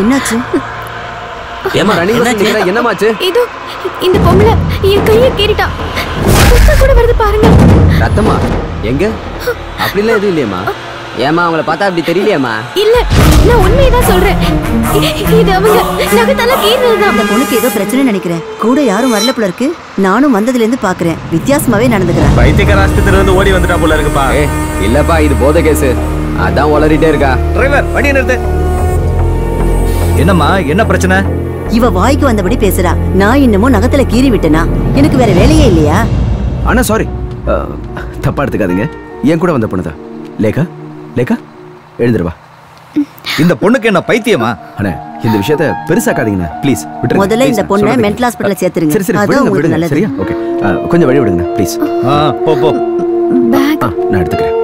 என்னாச்சு? ஏமா ராணி என்னமாச்சு? இதோ இந்த பொம்பளை என் கையை கீறிட்டா. ரத்தம் கூட வருது பாருங்க. ரத்தமா? எங்க? அப்படிலாம் எதுவும் இல்லையம்மா. ஏமா அவங்கள பார்த்தா அப்படி தெரியலையாமா? இல்ல, நான் உண்மையதான் சொல்றேன். இது அவங்க நகத்தெல்லாம் கீறினதுதான். அந்த பொண்ணுக்கு ஏதோ பிரச்சனை நினைக்கிறேன். கூட யாரும் வரல போல இருக்கு. நானும் வந்ததுல இருந்து பாக்குறேன். வித்தியாசமாவே நடந்துக்கிறேன். பைத்தியக்கார ஆஸ்பத்திரியில இருந்து ஓடி வந்துட்டா போல இருக்குப்பா. இல்லப்பா, இது போதை கேஸ். அதான் உளறிட்டே இருக்கா. டிரைவர் வண்டியை நிறுத்து. என்னம்மா, என்ன பிரச்சனை? இவ வாய்க்கு வந்தபடி பேசுறா. நான் இன்னமும் நகத்துல கீறி விட்டனா? எனக்கு வேற வேலையே இல்லையா? அண்ணா சாரி, தப்பா எடுத்துக்காதீங்க. என் கூட வந்த பொண்ணுதான். லேகா, லேகா எழுந்துருவா. இந்த பொண்ணுக்கு என்ன பைத்தியமா? அண்ணா, இந்த விஷயத்தை பெருசாக்காதீங்கண்ணா ப்ளீஸ். முதல்ல இந்த பொண்ணை மென்டல் ஹாஸ்பிடல்ல சேர்த்துருங்க. சரி சரி, அதான் உங்களுக்கு நல்லது. சரியா? ஓகே, கொஞ்சம் வழி விடுங்க ப்ளீஸ். போ போ. நான் எடுத்துக்கிறேன்.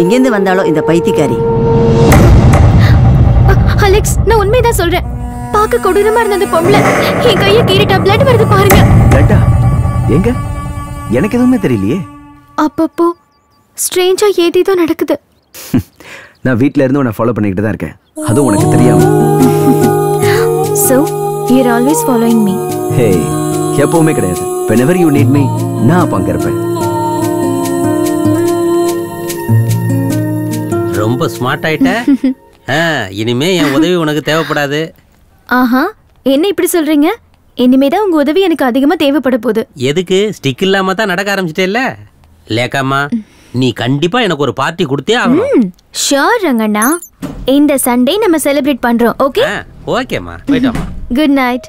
எங்கேருந்து வந்தாலோ இந்த பைத்தியக்காரி. அலெக்ஸ், நான் உண்மையதான் சொல்றேன். பார்க்க கொடூரமா இருந்த அந்த பொம்பளை என் கையை கீறிட்டா. பிளட் வருது பாருங்க. பிளட்டா? எங்க? எனக்கு எதுவுமே தெரியலையே. அப்பப்போ ஸ்ட்ரேஞ்சா ஏதேதோ நடக்குது. நான் வீட்ல இருந்து உன்னை ஃபாலோ பண்ணிக்கிட்டு தான் இருக்கேன். அதுவும் உனக்கு தெரியாம. So, you're always following me. Hey, எப்பவுமே கிடையாது. Whenever you need me, நான் அப்ப அங்க இருப்பேன். ரொம்ப ஸ்மார்ட் ஆயிட்ட. இனிமே என் உதவி உனக்கு தேவைப்படாது. ஆஹா, என்ன இப்படி சொல்றீங்க? இனிமேதான் உங்க உதவி எனக்கு அதிகமா தேவைப்பட போகுது. எதுக்கு? ஸ்டிக் இல்லாம தான் நடக்க ஆரம்பிச்சிட்டேல்ல. லேக்காமா, நீ கண்டிப்பா எனக்கு ஒரு பார்ட்டி கொடுத்தே ஆகணும். ஷூர் ரங்கண்ணா. இந்த சண்டே நம்ம செலிப்ரேட் பண்றோம். ஓகே? ஓகேம்மா, போய்ட்டோம்மா. Good night.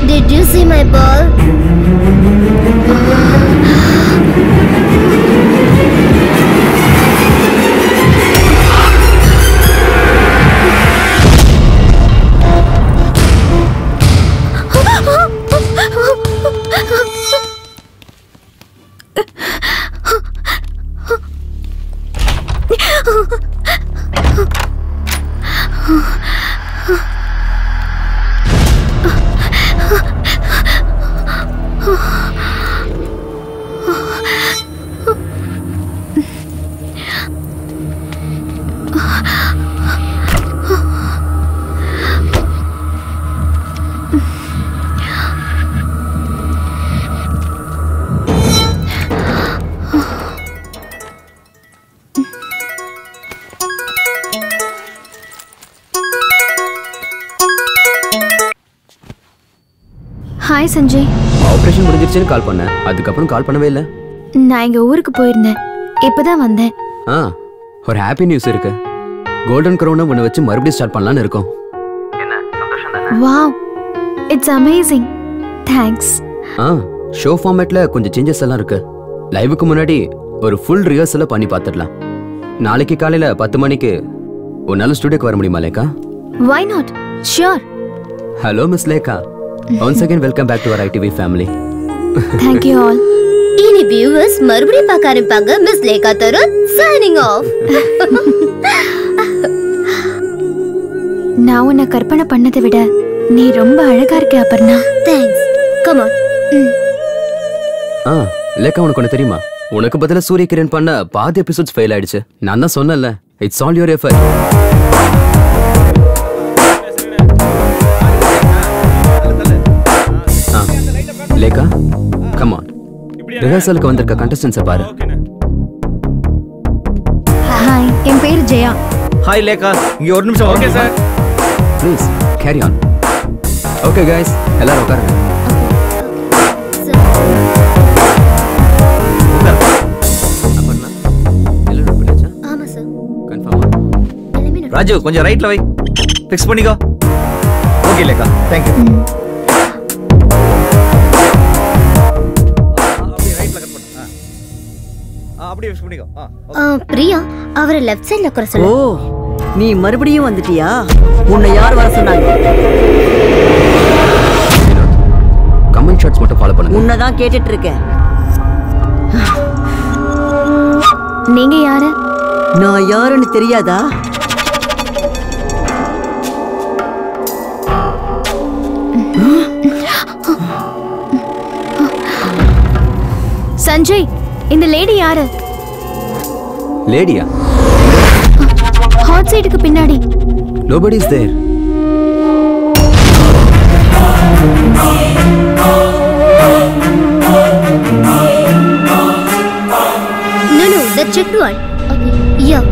Did you see my ball? Hi Sanjay. Operation முடிஞ்சிருச்சுன்னு கால் பண்ணேன். அதுக்கப்புறம் கால் பண்ணவே இல்லை. நான் எங்க ஊருக்கு போயிருந்தேன். இப்பதான் வந்தேன். ஒரு ஹாப்பி நியூஸ் இருக்கு. கோல்டன் க்ரௌனை உன்னை வச்சு மறுபடியும் ஸ்டார்ட் பண்ணலான்னு இருக்கோம். என்ன சந்தோஷம் தானே? Wow, it's amazing. Thanks. Show ஃபார்மேட்ல கொஞ்சம் சேஞ்சஸ் எல்லாம் இருக்கு. லைவுக்கு முன்னாடி ஒரு ஃபுல் ரிஹர்சலை பண்ணி பார்த்துடலாம். நாளைக்கு காலையில 10 மணிக்கு உன்னால ஸ்டுடியோக்கு வர முடியுமா லேக்கா? Why not? Sure. Hello Miss Lekha. Once again welcome back to our ITV family. Thank you all. இனி வியூவர்ஸ் மறுபடியும் பார்க்க ஆரம்பிப்பாங்க. Miss Lekha Tarun signing off. நான் உன்னை கற்பனை பண்ணதை விட நீ ரொம்ப அழகா இருக்க அபர்ணா. Thanks. Come on. லேக்கா, உனக்கு ஒன்று தெரியுமா? உனக்கு பதிலா சூரிய கிரண் பண்ண பாதி எபிசோட்ஸ் ஃபெயில் ஆயிடுச்சு. நான் தான் சொன்னேன்ல, it's all your effort. Lekha, come on. ரிஹர்சலுக்கு வந்திருக்க கண்டஸ்டன்ஸை பாரு. ஹாய், என் பேர் ஜெயா. ஹாய் லேகா, இங்க ஒரு நிமிஷம். Okay sir. Please carry on. Okay guys, எல்லாரும் உட்காருங்க. ஆமா சார். கன்ஃபார்மா? ராஜு கொஞ்சம் ரைட்ல வை. ஃபிக்ஸ் பண்ணிக்கோ. Okay Lekha, thank you. அப்படியே ரைட்ல கட் பண்ணு. அப்படியே ஃபிக்ஸ் பண்ணிக்கோ. பிரியா அவரை லெஃப்ட் சைடுல உட்கார ஓ, சொல்லு. நீ மறுபடியும் வந்துட்டியா? உன்னை யார் வர சொன்னாங்க? கமெண்ட் ஷாட்ஸ் மட்டும் ஃபாலோ பண்ணுங்க. உன்னதான் கேட்டுட்டு இருக்கேன். நீங்க யாரு? நான் யாருன்னு தெரியாதா? சஞ்சய், இந்த லேடி யாரு? லேடியா? ஹாட் சைடுக்கு பின்னாடி. Nobody is there. No, the checked one. Okay. Yeah.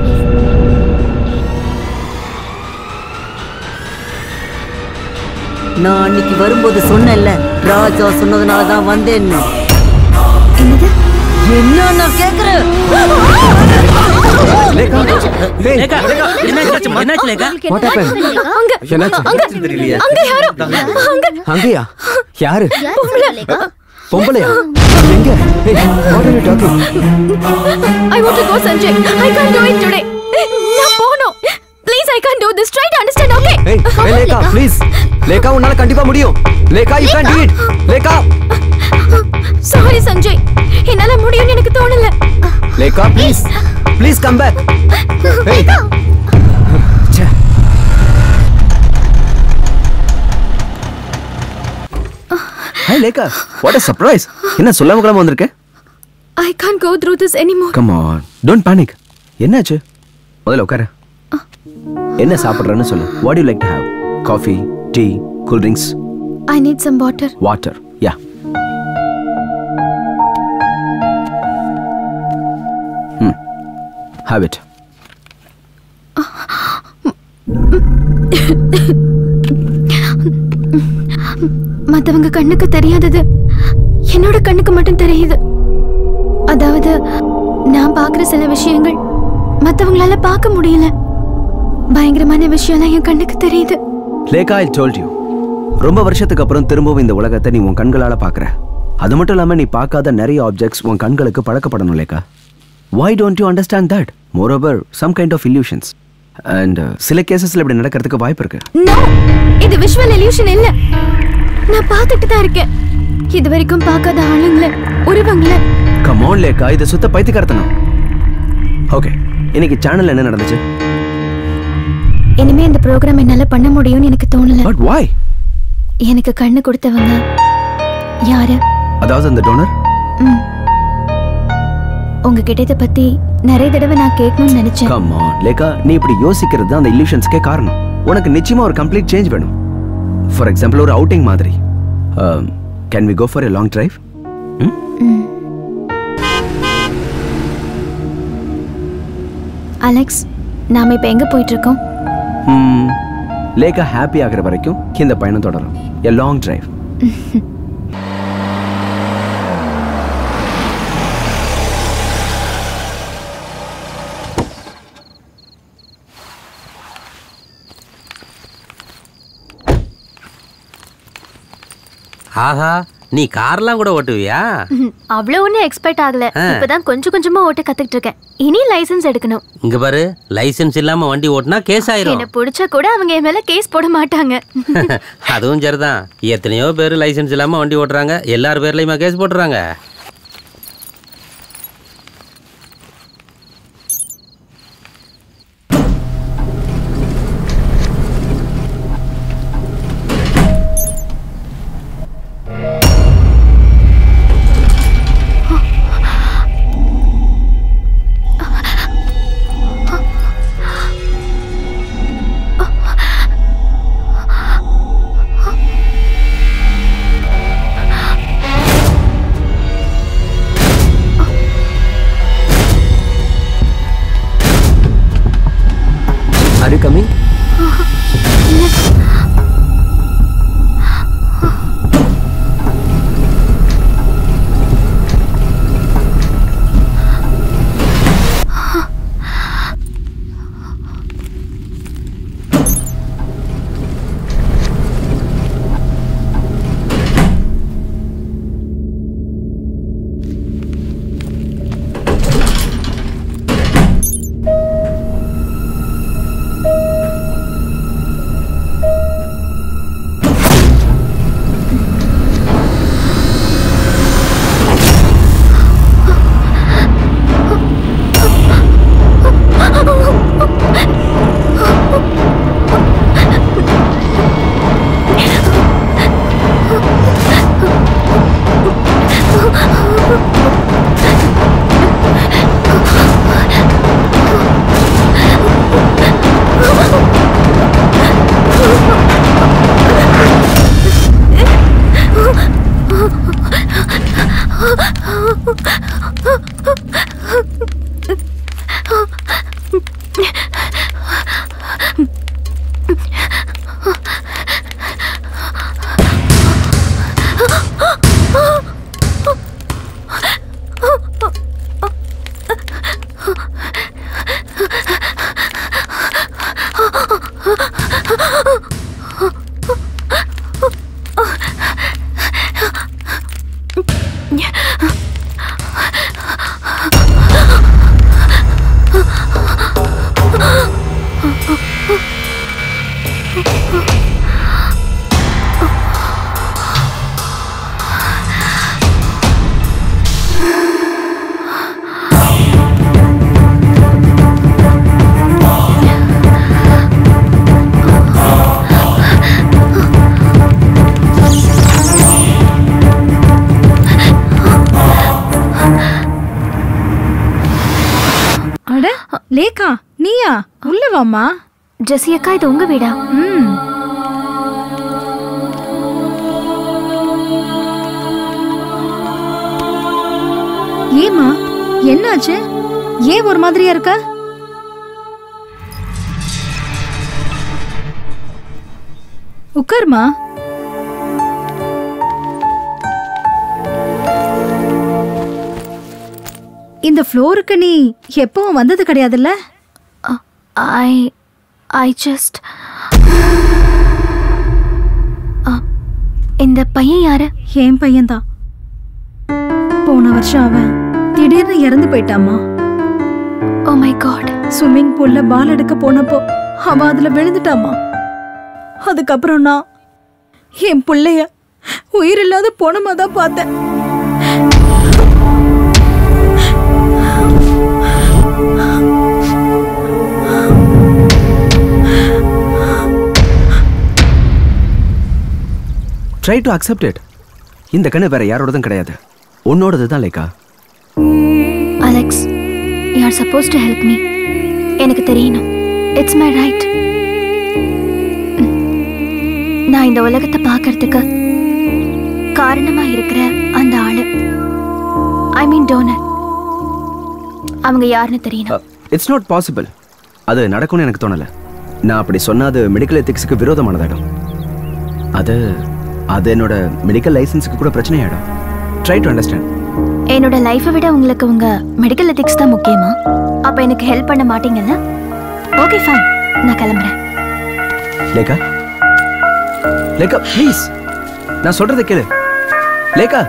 நான் அன்னைக்கு வரும்போது சொன்னேன்ல, ராஜா சொன்னதுனால தான் வந்தேன்னு. என்னது? என்ன நான் கேக்குறேன்? லேகா, hey, லேகா, என்னாச்சு லேகா? what happened? அங்க என்னாச்சு? தெரியலையா? அங்க யாரோ அங்கயா? யாரு? லேகா. பொம்பளையா? எங்க? Hey, what are you talking? I want to go, Sanjay. I can't do it today. நான் போணும். Please, I can't do this. Try to understand, okay? Hey, hey, Lekha, please. Lekha, உன்னால கண்டிப்பா முடியும். Lekha, you can do it. Lekha. Sorry, Sanjay. என்னால முடியும்னு எனக்கு தோணல. Lekha, please. Please come back. Hey. ச்சே. Hi Lekha, what a surprise. என்ன சொல்லாம கிளம்ப வந்திருக்க? I can't go through this anymore. Come on, don't panic. என்னாச்சு? முதல்ல உட்காரு. என்ன சாப்பிடுறன்னு சொல்லு. What do you like to have? Coffee, tea, cool drinks? I need some water. Water. Yeah. Have it. மத்தவங்க கண்ணுக்கு தெரியாதது என்னோட கண்ணுக்கு மட்டும் தெரியுது. அதாவது நான் பார்க்குற சில விஷயங்கள் மத்தவங்களால பார்க்க முடியல. பயங்கரமான விஷயம்லாம் என் கண்ணுக்கு தெரியுது. Lekha, I told you. ரொம்ப வருஷத்துக்கு அப்புறம் திரும்பவும் இந்த உலகத்தை நீ உன் கண்களால பார்க்குற. அது மட்டும் இல்லாம நீ பார்க்காத நிறைய ஆப்ஜெக்ட்ஸ் உன் கண்களுக்கு பழக்கப்படணும் Lekha. Why don't you understand that? Moreover, some kind of illusions. And சில கேசஸ்ல இப்படி நடக்கிறதுக்கு வாய்ப்பு இருக்கு. No, இது விஷுவல் illusion இல்ல. நான் பார்த்துட்டு தான் இருக்கேன். இது வரைக்கும் பார்க்காத ஆளுங்கள, உருவங்கள. Come on லேகா, இது சுத்த பைத்தியக்காரத்தனம். ஓகே, இன்னைக்கு சேனல்ல என்ன நடந்துச்சு? இனிமே இந்த ப்ரோக்ராம் என்னால பண்ண முடியும்னு எனக்கு தோணல. But why? எனக்கு கண்ணு கொடுத்தவங்க யாரு? அதாவது அந்த டோனர்? உங்ககிட்ட இதை பத்தி நிறைய தடவை நான் கேட்கணும்னு நினைச்சேன். Come on லேகா, நீ இப்படி யோசிக்கிறது தான் அந்த illusionsக்கே காரணம். உனக்கு நிச்சயமா ஒரு complete change வேணும். For example, ஒரு outing மாதிரி. Can we go for a long drive? Alex, நாம இப்ப எங்க போயிட்டு இருக்கோம்? லேகா ஹாப்பி ஆகிற வரைக்கும் இந்த பயணம் தொடரும். A long drive. ஆஹா, நீ கார்லாம் கூட ஓட்டுவியா? அவ்வளவு ஒன்னும் எக்ஸ்பெக்ட் ஆகல. இப்பதான் கொஞ்சம் கொஞ்சமா ஓட்ட கத்துக்கிட்டு இருக்கேன். இனி லைசென்ஸ் எடுக்கணும். இங்க பாரு, லைசென்ஸ் இல்லாம வண்டி ஓட்டினா கேஸ் ஆயிரும். என்ன பிடிச்சா கூட அவங்க என் மேல கேஸ் போட மாட்டாங்க. அதுவும் சரிதான். எத்தனையோ பேர் லைசென்ஸ் இல்லாம வண்டி ஓட்டுறாங்க. எல்லார் பேர்லயுமா கேஸ் போட்டுறாங்க? கம்மிங்? லேகா, நீயா? உள்ள வாமா. ஜெசி அக்கா, இது உங்க வீடா? ஏமா, என்னாச்சு? ஏன் ஒரு மாதிரியா இருக்க? உட்காருமா. இந்த ஃப்ளோருக்கு நீ எப்பவும் வந்தது கிடையாதுல்ல? I just இந்த பையன் யாரு? என் பையன்தான். போன வருஷம் அவன் திடீர்னு இறந்து போயிட்டாமா. Oh my God. ஸ்விம்மிங் பூல்ல பால் எடுக்க போனப்போ அவன் அதுல விழுந்துட்டாமா. அதுக்கப்புறம் நான் என் பிள்ளைய உயிரில்லாத போனமா தான் பார்த்தேன். Try to accept it. இந்த கண்ணு வேற யாரோடதும் கிடையாது, உன்னோடது தான் Lekha. Alex, you are suppose to help me. எனக்கு தெரியணும். It's my right. நான் இந்த உலகத்தை பார்க்கறதுக்கு காரணமா இருக்கிற அந்த ஆளு, ஐ மீன் டோனர், அவங்க யாருன்னு தெரியணும். It's not possible. அது நடக்கும்னு எனக்கு தோணல. நான் அப்படி சொன்னா அது மெடிக்கல் எத்திக்ஸுக்கு விரோதமானதாகும். அது அது என்னோட மெடிக்கல் லைசன்ஸுக்கு கூட பிரச்சனையாயிடும். Try to understand. என்னோட லைஃபை விட உங்களுக்கு உங்க மெடிக்கல் எத்திக்ஸ் தான் முக்கியமா? அப்ப எனக்கு ஹெல்ப் பண்ண மாட்டீங்கல்ல? ஓகே ஃபைன், நான் கிளம்புறேன். லேக்கா, லேக்கா ப்ளீஸ், நான் சொல்றதை கேளு. லேக்கா,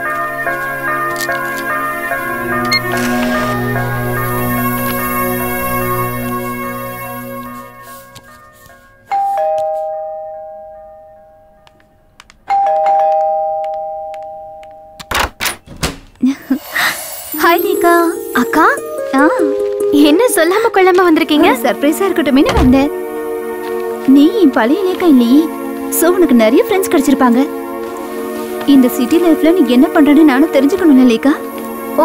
ஹாய் லேகா. அக்கா, என்ன சொல்லாம கொள்ளாம வந்திருக்கீங்க? சர்ப்ரைஸா இருக்கட்டுமே வந்தேன். நீ பழைய லேக்கா இல்லையே, சோ உனக்கு நிறைய ஃப்ரெண்ட்ஸ் கிடைச்சிருப்பாங்க. இந்த சிட்டி லைஃப்ல நீ என்ன பண்றன்னு நானும் தெரிஞ்சுக்கணும்ல லேக்கா.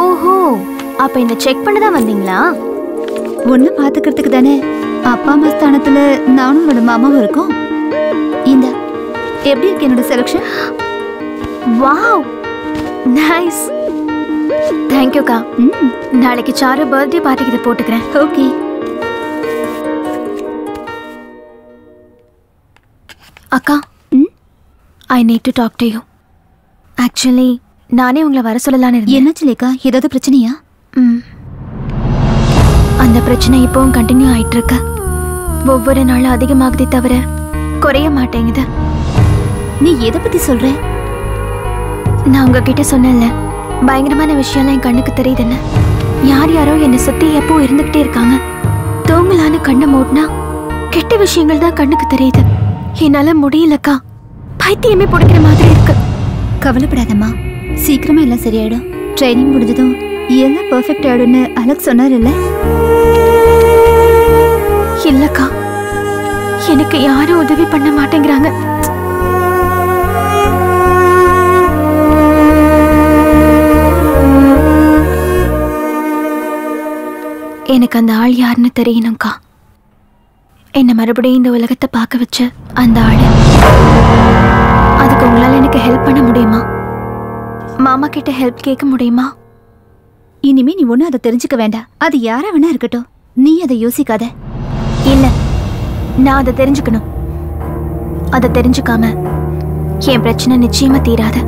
ஓஹோ, அப்ப என்ன செக் பண்ண தான் வந்தீங்களா? ஒன்னு பாத்துக்கிறதுக்கு தானே. அப்பா அம்மா ஸ்தானத்துல நானும் என்னோட மாமாவும் இருக்கோம். இந்த எப்படி இருக்கு என்னோட செலக்ஷன்? Wow, nice. தேங்க்யூக்கா. நாளைக்கு சாரு பர்த்டே பார்ட்டிக்கு இதை போட்டுக்கிறேன். ஓகே. அக்கா I need to talk to you. Actually நானே உங்களை வர சொல்லலான்னு இருந்தேன். என்னாச்சு லேக்கா? ஏதாவது பிரச்சனையா? அந்த பிரச்சனை இப்போவும் கண்டினியூ ஆயிட்டு இருக்கு. ஒவ்வொரு நாளும் அதிகமாகுதே தவிர குறைய மாட்டேங்குது. நீ எதை பத்தி சொல்ற? நான் உங்ககிட்ட சொன்னேன்ல, பயங்கரமான விஷயம்லாம் என் கண்ணுக்கு தெரியுதுன்னு. யார் யாரோ என்னை சுத்தி எப்போ இருந்துகிட்டே இருக்காங்க. தூங்கலான்னு கண்ணை மூட்டினா கெட்ட விஷயங்கள் தான் கண்ணுக்கு தெரியுது. என்னால முடியலக்கா, பைத்தியமே பிடிக்கிற மாதிரி இருக்கு. கவலைப்படாதம்மா, சீக்கிரமா எல்லாம் சரியாயிடும். ட்ரைனிங் முடிஞ்சதும் எல்லாம் பெர்ஃபெக்ட் ஆயிடும்னு அலெக்ஸ் சொன்னார் இல்ல? இல்லக்கா, எனக்கு யாரும் உதவி பண்ண மாட்டேங்கிறாங்க. எனக்கு அந்த ஆள் யாருன்னு தெரியணும்க்கா. என்ன மறுபடியும் இந்த உலகத்தை பார்க்க வச்ச அந்த ஆளு. அதுக்கு உங்களால எனக்கு ஹெல்ப் பண்ண முடியுமா? மாமா கிட்ட ஹெல்ப் கேட்க முடியுமா? இனிமே நீ ஒன்னும் அதை தெரிஞ்சுக்க வேண்டாம். அது யாரா வேணா இருக்கட்டும், நீ அதை யோசிக்காத. இல்ல, நான் அதை தெரிஞ்சுக்கணும். அதை தெரிஞ்சுக்காம என் பிரச்சனை நிச்சயமா தீராது.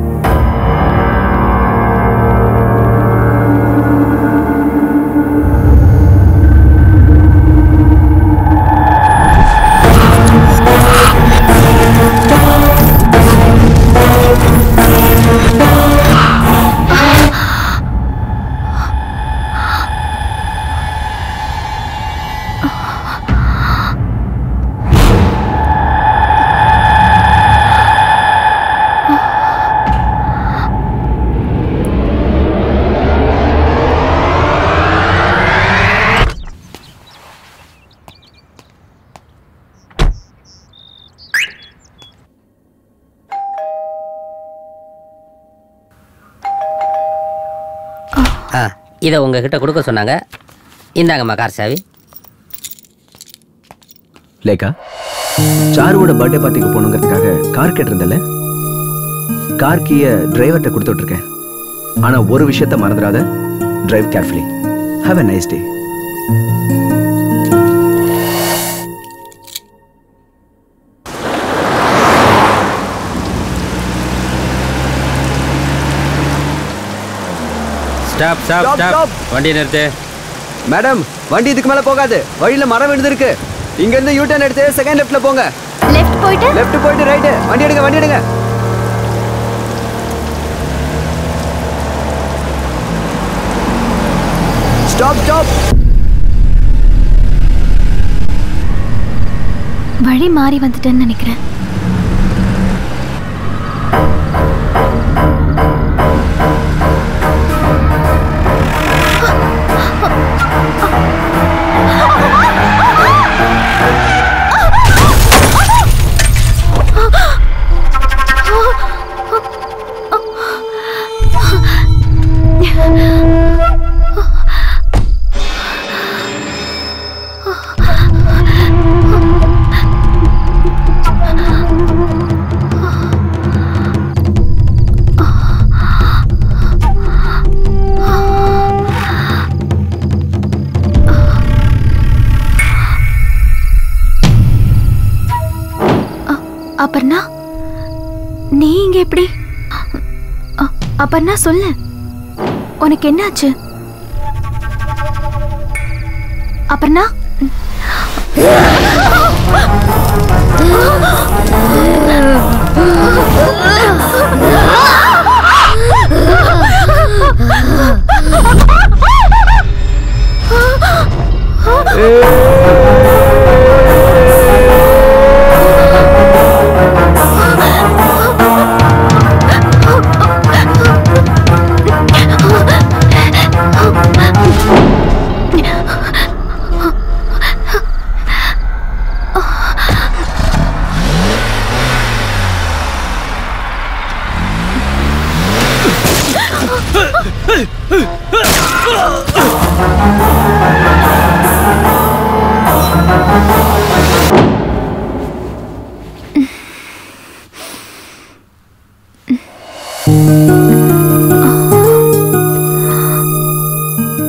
இதை உங்ககிட்ட கொடுக்க சொன்னாங்க. இந்தாங்கம்மா கார் சாவி. லேக்கா, சாருவோட பர்த்டே பார்ட்டிக்கு போகணுங்கிறதுக்காக கார் கேட்டிருந்தல, கார் கீயை டிரைவர்கிட்ட கொடுத்து விட்டுருக்கேன். ஆனா ஒரு விஷயத்த மறந்துடாத, drive carefully. Have a nice day. Stop stop stop. வண்டி நிறுத்து. மேடம், வண்டி இதுக்கு மேல போகாது. வழியில மரம் விழுந்திருக்கு. இங்க இருந்து யூ டர்ன் எடுத்து செகண்ட் லெஃப்ட்ல போங்க. லெஃப்ட் போயிட்டு ரைட். வண்டி எடுங்க. ஸ்டாப். வழி மாறி வந்துட்டேன்னு நினைக்கிறேன். அப்பர்ணா, நீ இங்க எப்படி? அப்பர்ணா சொல்லு, உனக்கு என்னாச்சு? Aparna,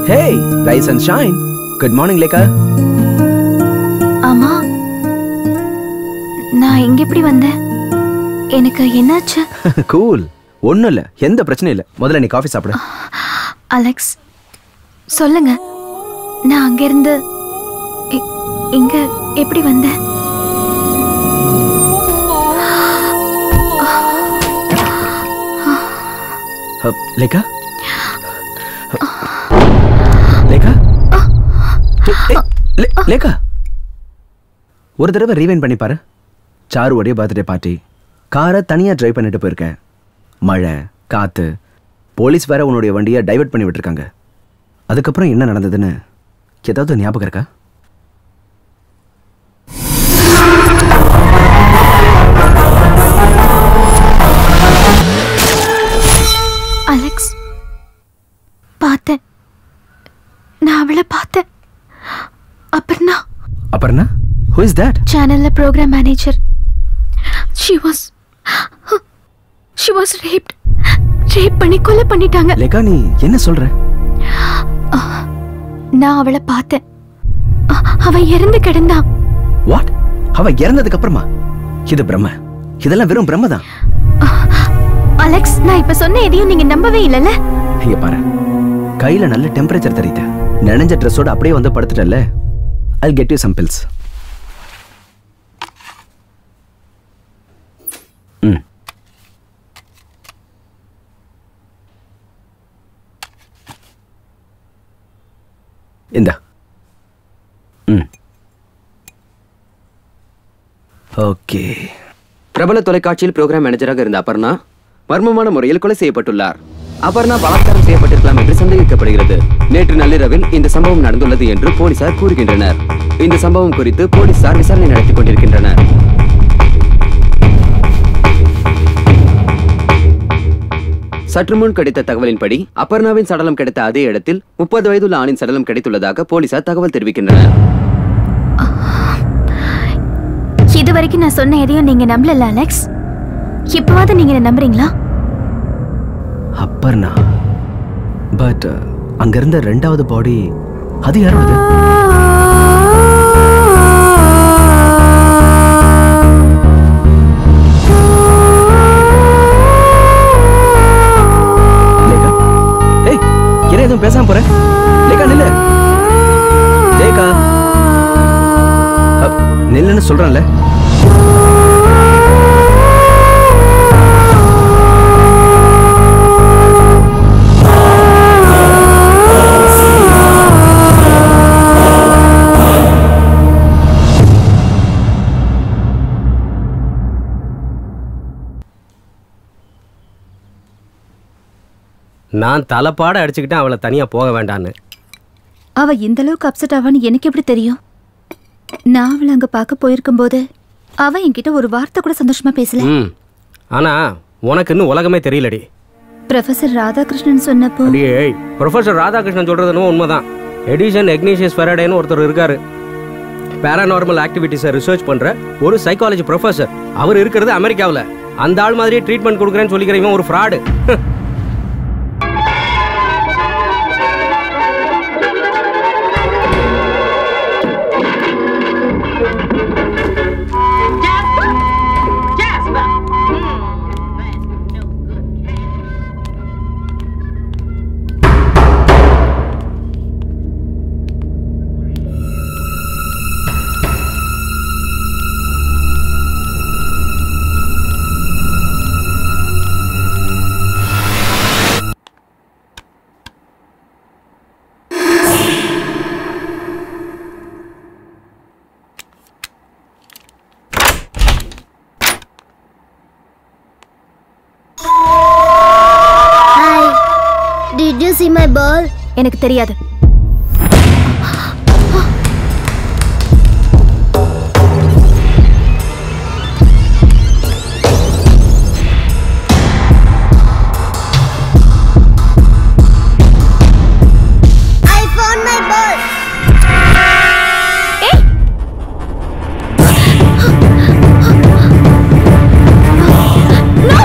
Hey, rise and shine. Good morning, Lekha. ஆமா, நான் நான் இங்க எப்படி வந்தேன்? எனக்கு என்னாச்சு? கூல், ஒன்றும் இல்லை, எந்த பிரச்சனையும் இல்லை. முதல்ல நீ காஃபி சாப்பிடு. அலெக்ஸ், சொல்லுங்க, நான் அங்கிருந்து இங்க எப்படி வந்தேன்? லேகா, லேகா, லேகா, ஒரு தடவை ரீவைண்ட் பண்ணி பாரு. சாருவோடைய பர்த்டே பார்ட்டி, காரை தனியாக டிரைவ் பண்ணிட்டு போயிருக்கேன். மழை, காற்று, போலீஸ் வேற உன்னுடைய வண்டியை டைவர்ட் பண்ணி விட்டுருக்காங்க. அதுக்கப்புறம் என்ன நடந்ததுன்னு ஏதாவது ஞாபகம் இருக்கா? அலெக்ஸ், பார்த்தேன், நான் அவளை பார்த்தேன். Aparna. Aparna? Who is that? சேனல்ல program manager. She was raped. Rape பண்ணி கொலை பண்ணிட்டாங்க. லேகா, நீ என்ன சொல்ற? நான் அவளை பார்த்தேன். அவ இறந்து கிடந்தா. What? அவ இறந்ததுக்கு அப்புறமா? இது பிரம்ம. இதெல்லாம் வெறும் பிரம்ம தான். அலெக்ஸ், நான் இப்ப சொன்ன எதையும் நீங்க நம்பவே இல்லல? இங்க பாரு, கையில நல்ல டெம்பரேச்சர் தெரியுது. நனைஞ்ச ட்ரெஸ்ஸோட அப்படியே வந்து படுத்துட்டல. I'll get you some pills. இந்தா. ஓகே. பிரபல தொலைக்காட்சியில் புரோகிராம் மேனேஜராக இருந்த அபர்ணா மர்மமான முறையில் கொலை செய்யப்பட்டுள்ளார். அபர்ணா பலாத்காரம் செய்யப்பட்டிருக்கலாம் என்று சந்தேகிக்கப்படுகிறது. நேற்று நள்ளிரவில் இந்த சம்பவம் நடந்துள்ளது என்று போலீசார் கூறுகின்றனர். இந்த சம்பவம் குறித்து போலீசார் விசாரணை நடத்திக் கொண்டிருக்கின்றனர். சற்று முன் கிடைத்த தகவலின்படி அபர்ணாவின் சடலம் கிடைத்த அதே இடத்தில் 30 வயதுள்ள ஆணின் சடலம் கிடைத்துள்ளதாக போலீசார் தகவல் தெரிவிக்கின்றனர். இதுவரைக்கும் நான் சொன்ன எதையும் நீங்க நம்பல அலெக்ஸ். இப்பவாவது நீங்க நம்புறீங்களா? அபர்ணா, பட் அங்க இருந்த ரெண்டாவது பாடி அது யாரோடது? எதுவும் பேசாம போற? லேகா, நில்லு. லேகா, நில்லுன்னு சொல்றேன்ல. நான் தலைப்பாட அடிச்சுக்கிட்டேன் அவளை தனியா போக வேண்டான்னு. அவ இந்த அளவுக்கு அப்செட் ஆவான்னு எனக்கு எப்படி தெரியும்? நான் அவளை அங்க பார்க்க போயிருக்கும் போது அவ என்கிட்ட ஒரு வார்த்தை கூட சந்தோஷமா பேசல. ஆனா உனக்கு இன்னும் உலகமே தெரியலடி. ப்ரொஃபசர் ராதாகிருஷ்ணன் சொன்னப்போ, ப்ரொஃபசர் ராதாகிருஷ்ணன் சொல்றதுன்னு உண்மைதான். எடிசன் எக்னீஷியஸ் ஃபெரடேன்னு ஒருத்தர் இருக்காரு. பேராநார்மல் ஆக்டிவிட்டிஸை ரிசர்ச் பண்ற ஒரு சைக்காலஜி ப்ரொஃபசர். அவர் இருக்கிறது அமெரிக்காவில். அந்த ஆள் மாதிரியே ட்ரீட்மெண்ட் கொடுக்குறேன்னு சொல்லிக்கிறவன் ஒரு fraud. Did you see my ball? எனக்கு தெரியாது. I found my ball. No!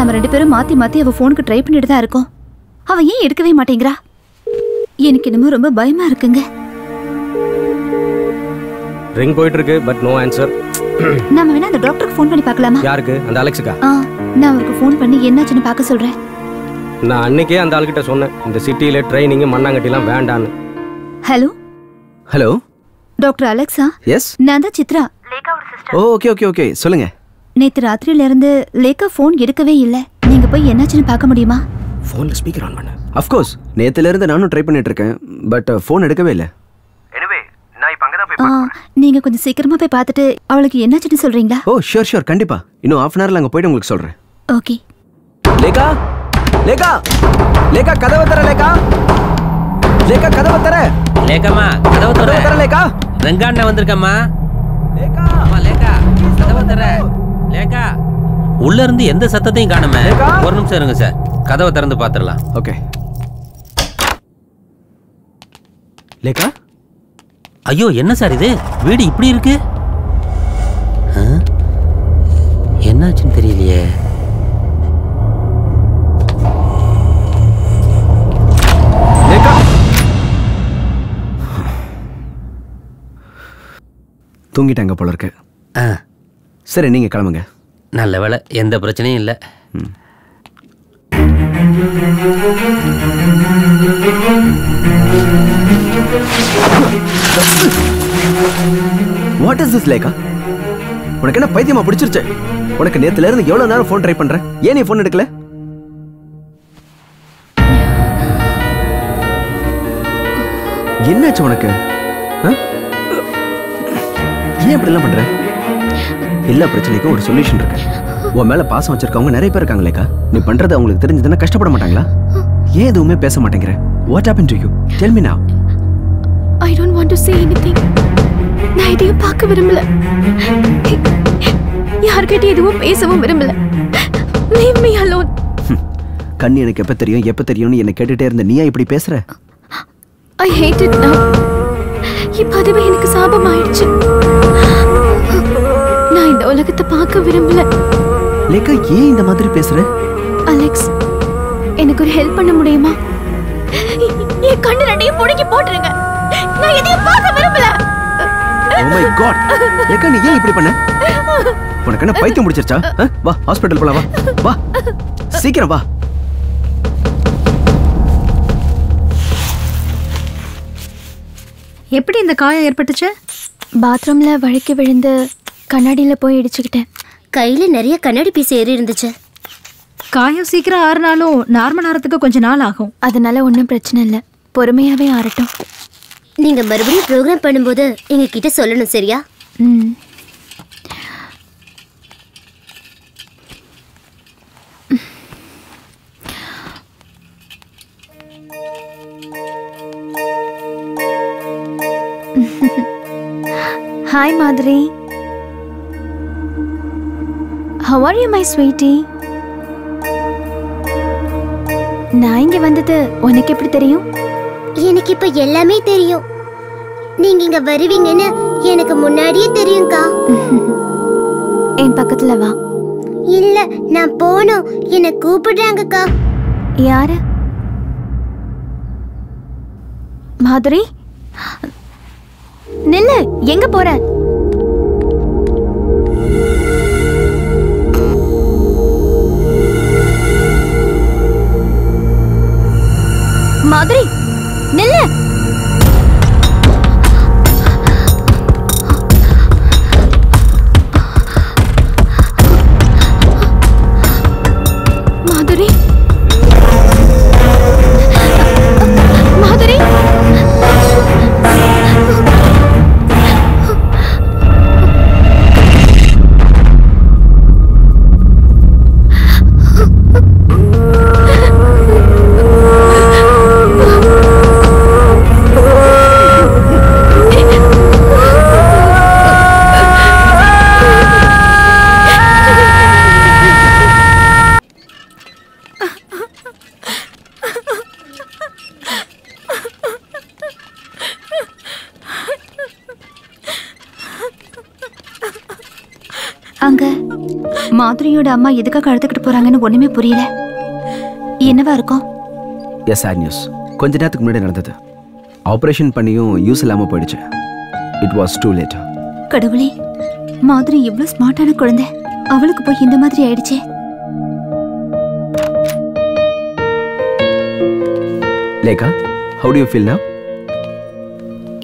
நாம 2 பேரும் மாத்தி மாத்தி அவ போனுக்கு ட்ரை பண்ணிட்டு தான் இருக்கோம். அவ ஏன் எடுக்கவே மாட்டேங்கிறா? எனக்கு என்னமோ ரொம்ப பயமா இருக்குங்க. ரிங் போயிட்டு இருக்கு பட் நோ ஆன்சர். நாம வேணா அந்த டாக்டருக்கு ஃபோன் பண்ணி பார்க்கலாமா? யாருக்கு? அந்த அலெக்ஸுக்கா? நான் அவருக்கு ஃபோன் பண்ணி என்னாச்சுன்னு பார்க்க சொல்றேன். நான் அன்னைக்கே அந்த ஆளுகிட்ட சொன்னேன், இந்த சிட்டியில ட்ரைனிங் மண்ணாங்கட்டிலாம் வேண்டான்னு. Hello hello, doctor Alexa? Yes, நான் தான் சித்ரா. ஓகே ஓகே ஓகே, சொல்லுங்க. நேத்து ராத்திரியில இருந்து லேக்கா ஃபோன் எடுக்கவே இல்ல. நீங்க போய் என்னாச்சுன்னு பார்க்க முடியுமா? ஃபோன்ல ஸ்பீக்கர் ஆன் பண்ணு. ஆஃப் கோர்ஸ், நேத்துல இருந்து நானும் ட்ரை பண்ணிட்டு இருக்கேன், பட் ஃபோன் எடுக்கவே இல்ல. எனிவே, நான் இப்ப அங்க தான் போய் பார்க்கறேன். நீங்க கொஞ்சம் சீக்கிரமா போய் பார்த்துட்டு அவளுக்கு என்னாச்சுன்னு சொல்றீங்களா? ஓ ஷூர் ஷூர், கண்டிப்பா. இன்னும் half an hourல அங்க போய்ட்டு உங்களுக்கு சொல்றேன். ஓகே. லேகா லேகா லேகா, கதவை தர லேகா. லேகா, கதவை தர. லேகாமா, கதவை தர லேகா. ரங்காண்ண வந்திருக்கம்மா. லேகா, அம்மா லேகா, கதவை தர. லேகா, உள்ள இருந்து எந்த சத்தத்தையும் காணுமே. ஒரு நிமிஷம் இருங்க சார், கதவை திறந்து பாத்துறலாம். ஓகே. லேகா, ஐயோ என்ன சார் இது, வீடு இப்படி இருக்கு? என்னாச்சுன்னு தெரியலையே. தூங்கிட்டாங்க போல இருக்கு. சரி, நீங்க கிளம்புங்க. நல்ல வேலை, எந்த பிரச்சனையும் இல்லை. What is this Lekha? உனக்கு என்ன பைத்தியமா பிடிச்சிருச்சு? உனக்கு நேத்துல இருந்து எவ்வளவு நேரம் ஃபோன் ட்ரை பண்ற, ஏன் நீ ஃபோன் எடுக்கல? என்னாச்சு உனக்கு? ஏன் இப்படி எல்லாம் பண்ற? எல்லா பிரச்சனைக்கும் ஒரு சொல்யூஷன் இருக்கு. உன் மேல பாசம் வச்சிருக்கவங்க நிறைய பேர் இருக்காங்க லேகா. நீ பண்றது அவங்களுக்கு தெரிஞ்சதுன்னா கஷ்டப்பட மாட்டாங்களா? ஏன் எதுவுமே பேச மாட்டேங்கிற? What happened to you? Tell me now. I don't want to say anything. நான் இதையும் பார்க்க விரும்பல. யார்கிட்ட எதுவும் பேசவும் விரும்பல. Leave me alone. கண்ணி எனக்கு எப்ப தெரியும்னு என்ன கேட்டுட்டே இருந்த நீயா இப்படி பேசுற? I hate it now. இப்ப அதுவே எனக்கு சாபம் ஆயிடுச்சு. நான் இந்த உலகத்தை பார்க்க விரும்பல. லேகா, ஏன் இந்த மாதிரி பேசுற? அலெக்ஸ், எனக்கு ஒரு ஹெல்ப் பண்ண முடியுமா? என் கண்ணு ரெண்டையும் புடுங்கி போட்டுருங்க. நான் எதையும் பார்க்க விரும்பல. Oh my god. லேகா, நீ ஏன் இப்படி பண்ண? உனக்கு என்ன பைத்தியம் முடிச்சிருச்சா? வா, ஹாஸ்பிடல் போலாம். வா வா, சீக்கிரம் வா. எப்படி இந்த காயம் ஏற்பட்டுச்சு? பாத்ரூம்ல வழுக்கி விழுந்து கண்ணாடியில போய் இடிச்சுக்கிட்டேன். கையில நிறைய கண்ணாடி பீஸ் ஏறி இருந்துச்சு. காயம் சீக்கிரம் ஆறினாலும் நார்மல் ஆறதுக்கு கொஞ்சம் நாள் ஆகும். அதனால ஒன்றும் பிரச்சனை இல்லை, பொறுமையாவே ஆறட்டும். நீங்க மறுபடியும் ப்ரோக்ராம் பண்ணும்போது எங்க கிட்ட சொல்லணும், சரியா? Hi Madhuri. How are you my sweetie? நான் இங்க வந்தது உனக்கு எப்படி தெரியும்? எனக்கு இப்ப எல்லாமே தெரியும். நீங்க இங்க வருவீங்கன்னு எனக்கு முன்னாடியே தெரியும்க்கா. என் பக்கத்துல வா. இல்ல, நான் போணும், என்ன கூப்பிடுறாங்கக்கா. யாரு? மாதுரி, நில்லு, எங்க போற? மாதுரி, நில்லு. மாதுரி, மாதுரி. மாதுரியோட அம்மா எதுக்காக அழுதுகிட்டு போறாங்கன்னு ஒண்ணுமே புரியல. என்னவா இருக்கும்? Yes, sad news. கொஞ்ச நேரத்துக்கு முன்னாடி நடந்தது. ஆபரேஷன் பண்ணியும் யூஸ் இல்லாம போயிடுச்சு. It was too late. கடவுளே, மாதுரி எவ்வளவு ஸ்மார்ட்டான குழந்தை, அவளுக்கு போய் இந்த மாதிரி ஆயிடுச்சே. Lekha, how do you feel now?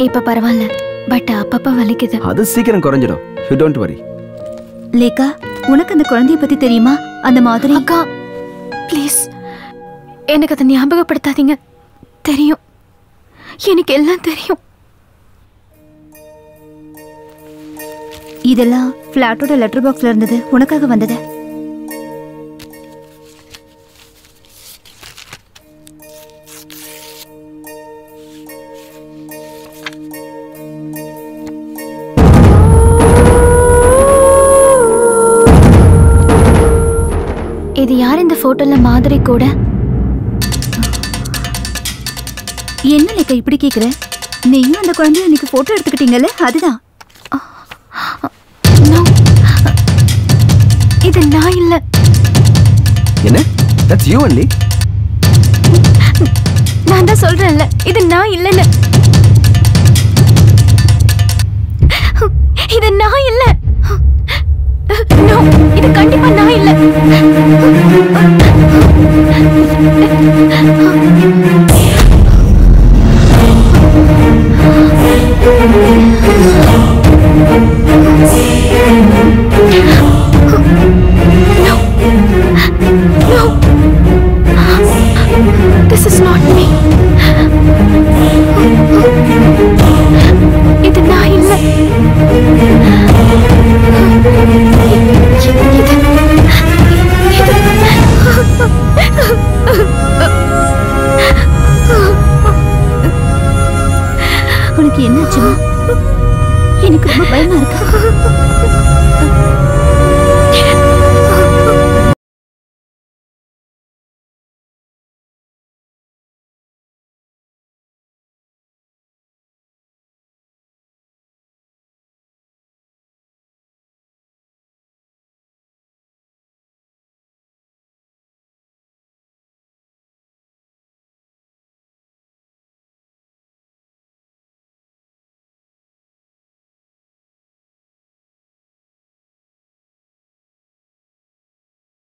இப்ப பரவாயில்ல, பட் அப்பப்ப வலிக்குது. அது சீக்கிரம் குறைஞ்சிடும். You don't worry. லேகா, உனக்கு அந்த குழந்தைய பத்தி தெரியுமா? அந்த மாதிரி. அக்கா ப்ளீஸ் எனக்கு அதை ஞாபகப்படுத்தாதீங்க. தெரியும், எனக்கு எல்லாம் தெரியும். இதெல்லாம் பிளாட்டோட லெட்டர் பாக்ஸ்ல இருந்தது, உனக்காக வந்தது. இது யார் இந்த போட்டோல மாதிரி கூட? என்ன லேக்கா இப்படி கேக்குற? நீயும் அந்த குழந்தைய அன்னைக்கு போட்டோ எடுத்துக்கிட்டீங்கல்ல, அதுதான். இது நான் இல்ல. என்ன? That's you only. நான் தான் சொல்றேன்ல, இது நான் இல்லன்னு. இது நான் இல்ல. நோ, இது கண்டிப்பா நான் இல்ல.